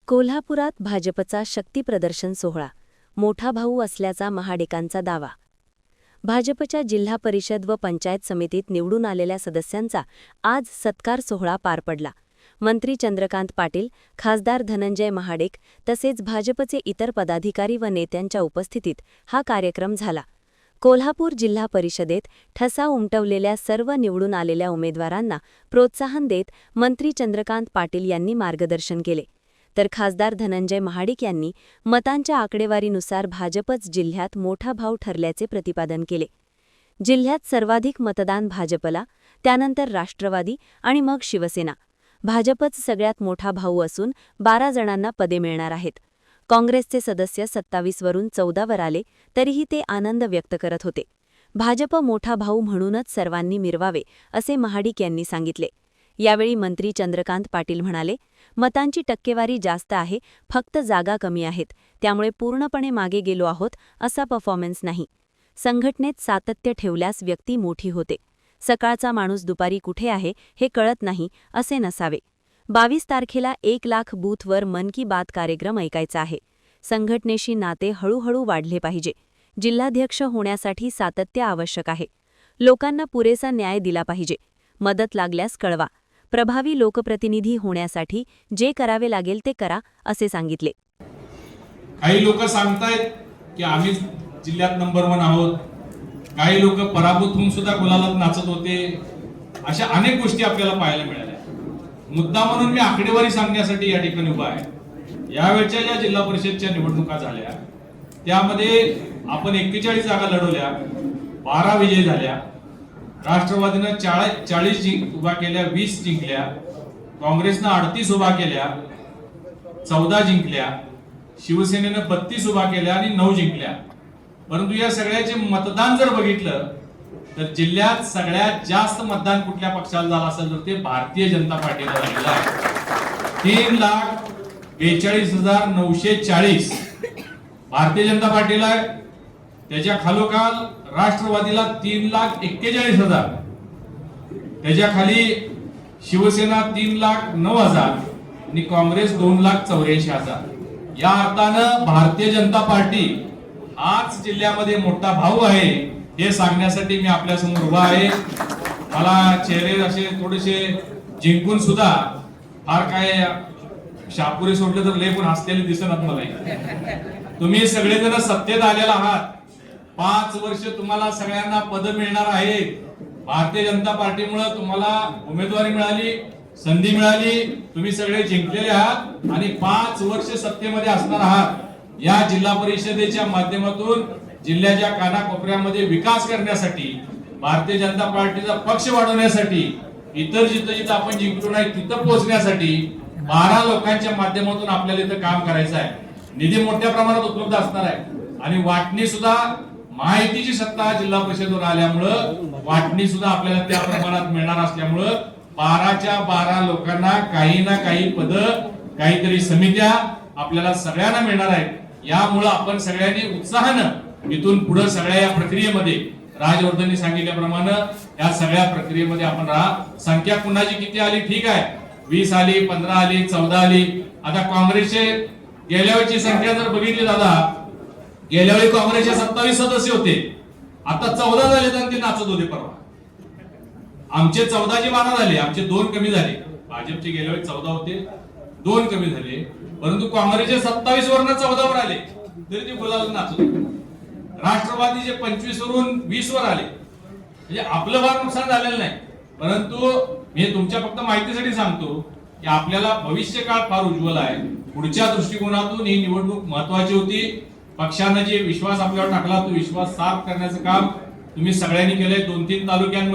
कोल्हापुरात भाजपचा शक्तीप्रदर्शन सोहळा, मोठा भाऊ असल्याचा महाडिकांचा दावा. भाजपच्या जिल्हा परिषद व पंचायत समितीत निवडून आलेल्या सदस्यांचा आज सत्कार सोहळा पार पडला. मंत्री चंद्रकांत पाटील, खासदार धनंजय महाडिक तसेच भाजपचे इतर पदाधिकारी व नेत्यांच्या उपस्थितीत हा कार्यक्रम झाला. कोल्हापूर जिल्हा परिषदेत ठसा उमटवलेल्या सर्व निवडून आलेल्या उमेदवारांना प्रोत्साहन देत मंत्री चंद्रकांत पाटील यांनी मार्गदर्शन केले. तर खासदार धनंजय महाडिक यांनी मतांच्या आकडेवारीनुसार भाजपच जिल्ह्यात मोठा भाऊ ठरल्याचे प्रतिपादन केले. जिल्ह्यात सर्वाधिक मतदान भाजपला, त्यानंतर राष्ट्रवादी आणि मग शिवसेना. भाजपच सगळ्यात मोठा भाऊ असून 12 जणांना पदे मिळणार आहेत. काँग्रेसचे सदस्य 27 वरून 14 वर आले तरीही ते आनंद व्यक्त करत होते. भाजप मोठा भाऊ म्हणूनच सर्वांनी मिरवावे असे महाडिक यांनी सांगितले. यावेळी मंत्री चंद्रकांत पाटील म्हणाले, मतांची टक्केवारी जास्त आहे, फक्त जागा कमी आहेत, त्यामुळे पूर्णपणे मागे गेलो आहोत असा परफॉर्मन्स नाही. संघटनेत सातत्य ठेवल्यास व्यक्ती मोठी होते. सकाळचा माणूस दुपारी कुठे आहे हे कळत नाही असे नसावे. 22 तारखेला 1 लाख बूथवर मन की बात कार्यक्रम ऐकायचा आहे. संघटनेशी नाते हळूहळू वाढले पाहिजे. जिल्हाध्यक्ष होण्यासाठी सातत्य आवश्यक आहे. लोकांना पुरेसा न्याय दिला पाहिजे. मदत लागल्यास कळवा. प्रभावी लोकप्रतिनिधी होण्यासाठी जे करावे लागेल ते करा असे सांगितले. काही लोक सांगतायत की आम्ही जिल्ह्यात नंबर 1 आहोत. काही लोक पराभूत होऊन सुद्धा गुलालात नाचत होते. अशा अनेक गोष्टी आपल्याला पाहायला मिळाल्या. मुद्दा म्हणून मी आकडेवारी सांगण्यासाठी या ठिकाणी उभा आहे. यावेळच्या ज्या जिल्हा परिषदच्या निवडणुका झाल्या त्यामध्ये आपण 41 जागा लढवल्या, 12 विजयी झाल्या. राष्ट्रवादीनं 40 उभा केल्या, 20 जिंकल्या. काँग्रेसनं 38 उभा केल्या, 14 जिंकल्या. शिवसेनेनं 32 उभा केल्या आणि 9 जिंकल्या. परंतु या सगळ्याचे मतदान जर बघितलं तर जिल्ह्यात सगळ्यात जास्त मतदान कुठल्या पक्षाला झालं असेल तर ते भारतीय जनता पार्टीला झालेलं आहे. 3,42,940 भारतीय जनता पार्टीला आहे. त्याच्या खालोखाल राष्ट्रवादीला 3,41,000, त्याच्या खाली शिवसेना 3,09,000 आणि काँग्रेस 2,84,000. या अर्थानं भारतीय जनता पार्टी हाच जिल्ह्यामध्ये मोठा भाऊ आहे हे सांगण्यासाठी मी आपल्या समोर उभा आहे. मला चेहरे असे थोडेसे जिंकून सुद्धा फार काय शापुरे सोडले तर लय पण हसलेले दिसतात मला. तुम्ही सगळेजण सत्तेत आलेला आहात. 5 वर्ष तुम्हाला सगळ्यांना पद मिळणार आहेत. भारतीय जनता पार्टीमुळे तुम्हाला उमेदवारी मिळाली, संधी मिळाली. तुम्ही सगळे जिंकलेले आहात आणि 5 वर्ष सत्तेमध्ये असणार आहात. या जिल्हा परिषदेच्या माध्यमातून जिल्ह्याच्या कानाकोपऱ्यामध्ये विकास करण्यासाठी, भारतीय जनता पार्टीचा पक्ष वाढवण्यासाठी, इतर जिथं आपण जिंकलो नाही तिथं पोहोचण्यासाठी 12 लोकांच्या माध्यमातून आपल्याला इथं काम करायचं आहे. निधी मोठ्या प्रमाणात उपलब्ध असणार आहे आणि वाटणी सुद्धा माहितीची सत्ता जिल्हा परिषदेवर आल्यामुळं वाटणी सुद्धा आपल्याला त्या प्रमाणात मिळणार असल्यामुळं 12च्या 12 लोकांना काही ना काही पद, काहीतरी समित्या आपल्याला सगळ्यांना मिळणार आहेत. यामुळं आपण सगळ्यांनी उत्साहानं इथून पुढे सगळ्या या प्रक्रियेमध्ये राजवर्धननी सांगितल्याप्रमाणे या सगळ्या प्रक्रियेमध्ये आपण राहा. संख्या कुणाची किती आली ठीक आहे, 20 आली, 15 आली, 14 आली. आता काँग्रेसचे गेल्या वेळची संख्या जर बघितली दादा, गेल्या वेळी काँग्रेसचे 27 सदस्य होते, आता 14 झाले आणि ते नाचत होते परवा. आमचे 14चे 12 झाले, आमचे 2 कमी झाले. भाजपचे गेल्या वेळी 14 होते, 2 कमी झाले. परंतु काँग्रेसचे 27 वरून 14 वर आले तरी ते गुलाल नाचत होते. राष्ट्रवादीचे 25 वरून 20 वर आले. म्हणजे आपलं फार नुकसान झालेलं नाही. परंतु मी तुमच्या फक्त माहितीसाठी सांगतो की आपल्याला भविष्यकाळ फार उज्ज्वल आहे. पुढच्या दृष्टिकोनातून ही निवडणूक महत्वाची होती. पक्षाने जे विश्वास आपल्यावर टाकला तो विश्वास साफ करण्याचं काम तुम्ही सगळ्यांनी केलंय. 2-3 तालुक्यांमध्ये